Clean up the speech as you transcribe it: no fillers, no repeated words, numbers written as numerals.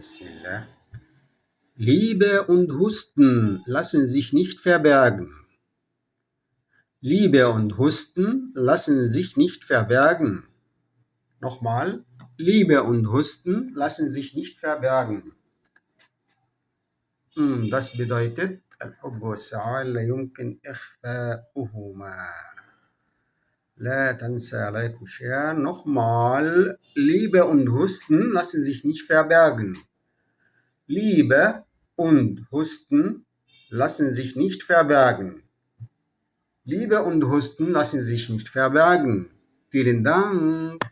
Bismillah. Liebe und Husten lassen sich nicht verbergen. Liebe und Husten lassen sich nicht verbergen. Nochmal. Liebe und Husten lassen sich nicht verbergen. Das bedeutet, الحب والسعادة لا يمكن إخفاؤهما. لا تنسى عليكم شيئا. Nochmal. Liebe und Husten lassen sich nicht verbergen. Liebe und Husten lassen sich nicht verbergen. Liebe und Husten lassen sich nicht verbergen. Vielen Dank.